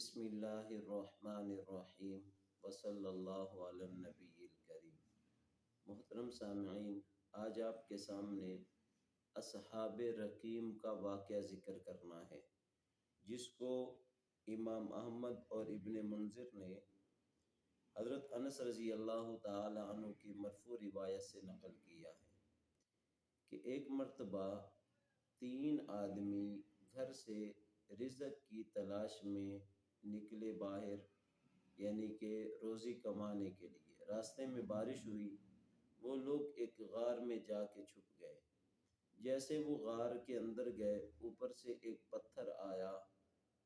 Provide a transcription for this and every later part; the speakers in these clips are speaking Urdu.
بسم اللہ الرحمن الرحیم وصلی اللہ علی النبی الکریم۔ محترم سامعین، آج آپ کے سامنے اصحاب رقیم کا واقعہ ذکر کرنا ہے، جس کو امام احمد اور ابن منذر نے حضرت انس رضی اللہ تعالی عنہ کی مرفوع روایت سے نقل کیا ہے کہ ایک مرتبہ 3 آدمی گھر سے رزق کی تلاش میں نکلے باہر، یعنی کہ روزی کمانے کے لیے۔ راستے میں بارش ہوئی، وہ لوگ ایک غار میں جا کے چھپ گئے۔ جیسے وہ غار کے اندر گئے، اوپر سے ایک پتھر آیا،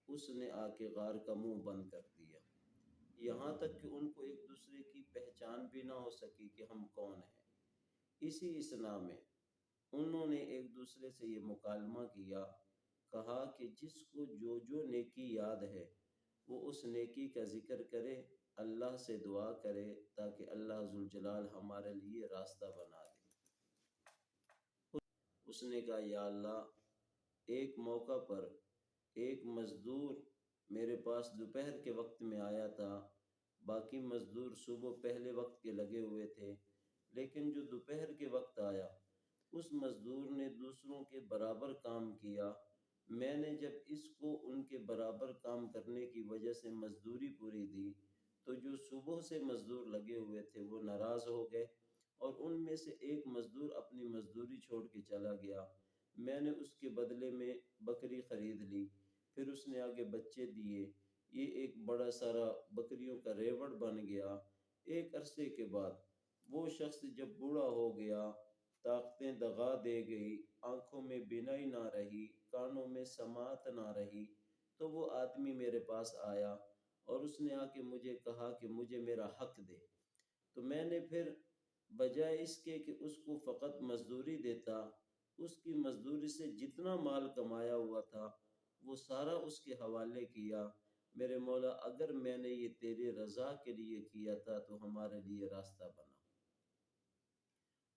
اس نے آ کے غار کا منہ بند کر دیا، یہاں تک کہ ان کو ایک دوسرے کی پہچان بھی نہ ہو سکی کہ ہم کون ہیں۔ اسی اسنا میں انہوں نے ایک دوسرے سے یہ مکالمہ کیا، کہا کہ جس کو جو نیکی یاد ہے وہ اس نیکی کا ذکر کرے، اللہ سے دعا کرے تاکہ اللہ ذوالجلال ہمارے لیے راستہ بنا دے۔ اس نے کہا، یا اللہ، ایک موقع پر ایک مزدور میرے پاس دوپہر کے وقت میں آیا تھا، باقی مزدور صبح پہلے وقت کے لگے ہوئے تھے، لیکن جو دوپہر کے وقت آیا اس مزدور نے دوسروں کے برابر کام کیا۔ میں نے جب اس کو ان کے برابر کام کرنے کی وجہ سے مزدوری پوری دی تو جو صبح سے مزدور لگے ہوئے تھے وہ ناراض ہو گئے، اور ان میں سے ایک مزدور اپنی مزدوری چھوڑ کے چلا گیا۔ میں نے اس کے بدلے میں بکری خرید لی، پھر اس نے آگے بچے دیے، یہ ایک بڑا سارا بکریوں کا ریوڑ بن گیا۔ ایک عرصے کے بعد وہ شخص جب بوڑھا ہو گیا، طاقتیں دغا دے گئی، آنکھوں میں بینائی نہ رہی، کانوں میں سماعت نہ رہی، تو وہ آدمی میرے پاس آیا اور اس نے آ کے مجھے کہا کہ مجھے میرا حق دے۔ تو میں نے پھر بجائے اس کے کہ اس کو فقط مزدوری دیتا، اس کی مزدوری سے جتنا مال کمایا ہوا تھا وہ سارا اس کے حوالے کیا۔ میرے مولا، اگر میں نے یہ تیری رضا کے لیے کیا تھا تو ہمارے لیے راستہ بنا۔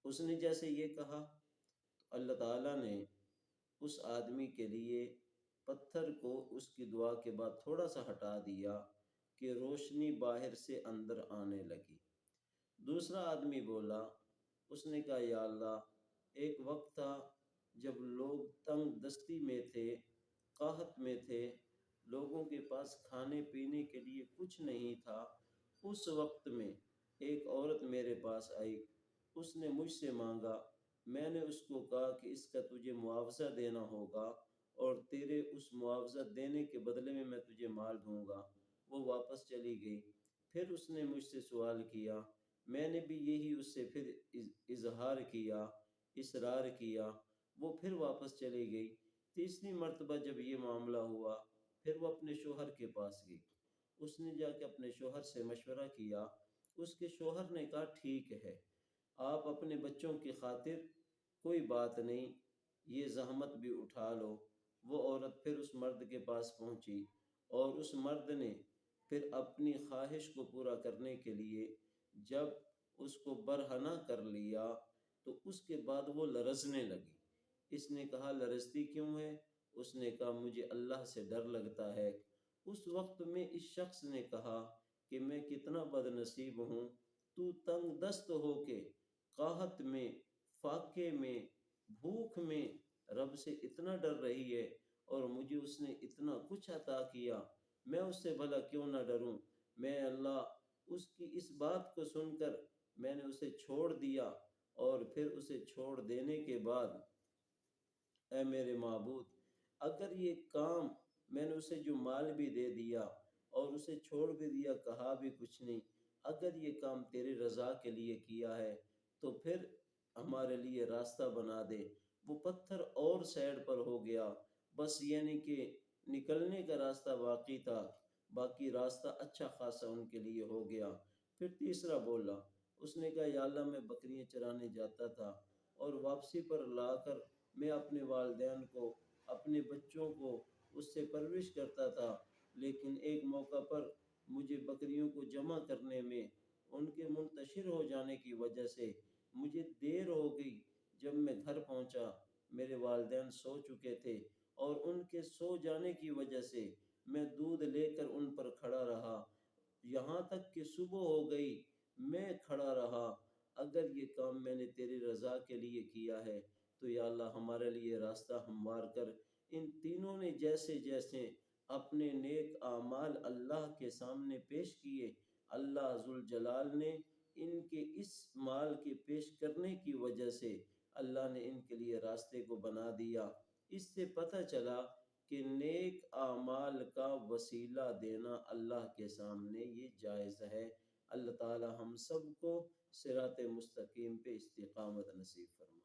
اس نے جیسے یہ کہا تو اللہ تعالیٰ نے اس آدمی کے لیے پتھر کو اس کی دعا کے بعد تھوڑا سا ہٹا دیا کہ روشنی باہر سے اندر آنے لگی۔ دوسرا آدمی بولا، اس نے کہا، یا اللہ، ایک وقت تھا جب لوگ تنگ دستی میں تھے، قحط میں تھے، لوگوں کے پاس کھانے پینے کے لیے کچھ نہیں تھا۔ اس وقت میں ایک عورت میرے پاس آئی، اس نے مجھ سے مانگا، میں نے اس کو کہا کہ اس کا تجھے معاوضہ دینا ہوگا اور تیرے اس معاوضہ دینے کے بدلے میں میں تجھے مال دوں گا۔ وہ واپس چلی گئی۔ پھر اس نے مجھ سے سوال کیا، میں نے بھی یہی اس سے پھر اظہار کیا، اصرار کیا، وہ پھر واپس چلی گئی۔ تیسری مرتبہ جب یہ معاملہ ہوا پھر وہ اپنے شوہر کے پاس گئی۔ اس نے جا کے اپنے شوہر سے مشورہ کیا، اس کے شوہر نے کہا، ٹھیک ہے، آپ اپنے بچوں کی خاطر کوئی بات نہیں، یہ زحمت بھی اٹھا لو۔ وہ عورت پھر اس مرد کے پاس پہنچی اور اس مرد نے پھر اپنی خواہش کو پورا کرنے کے لیے جب اس کو برہنہ کر لیا تو اس کے بعد وہ لرزنے لگی۔ اس نے کہا، لرزتی کیوں ہے؟ اس نے کہا، مجھے اللہ سے ڈر لگتا ہے۔ اس وقت میں اس شخص نے کہا کہ میں کتنا بد نصیب ہوں، تو تنگ دست ہو کے قحط میں، فاقے میں، بھوک میں رب سے اتنا ڈر رہی ہے اور مجھے اس نے اتنا کچھ عطا کیا، میں اس سے بھلا کیوں نہ ڈروں؟ میں اللہ، اس کی اس بات کو سن کر میں نے اسے چھوڑ دیا، اور پھر اسے چھوڑ دینے کے بعد، اے میرے معبود، اگر یہ کام میں نے اسے جو مال بھی دے دیا اور اسے چھوڑ بھی دیا، کہا بھی کچھ نہیں، اگر یہ کام تیری رضا کے لیے کیا ہے تو پھر ہمارے لیے راستہ بنا دے۔ وہ پتھر اور سائڈ پر ہو گیا، بس یعنی کہ نکلنے کا راستہ باقی تھا، باقی راستہ اچھا خاصا ان کے لیے ہو گیا۔ پھر تیسرا بولا، اس نے کہا، یا اللہ، میں بکریاں چرانے جاتا تھا اور واپسی پر لا کر میں اپنے والدین کو، اپنے بچوں کو اس سے پرورش کرتا تھا، لیکن ایک موقع پر مجھے بکریوں کو جمع کرنے میں ان کے منتشر ہو جانے کی وجہ سے مجھے دیر ہو گئی۔ جب میں گھر پہنچا میرے والدین سو چکے تھے اور ان کے سو جانے کی وجہ سے میں دودھ لے کر ان پر کھڑا رہا یہاں تک کہ صبح ہو گئی، میں کھڑا رہا۔ اگر یہ کام میں نے تیری رضا کے لیے کیا ہے تو یا اللہ ہمارے لیے راستہ ہموار کر۔ ان تینوں نے جیسے جیسے اپنے نیک اعمال اللہ کے سامنے پیش کیے، اللہ ذوالجلال نے ان کے اس مال کے پیش کرنے کی وجہ سے اللہ نے ان کے لیے راستے کو بنا دیا۔ اس سے پتہ چلا کہ نیک اعمال کا وسیلہ دینا اللہ کے سامنے یہ جائز ہے۔ اللہ تعالی ہم سب کو صراط مستقیم پہ استقامت نصیب فرمائے۔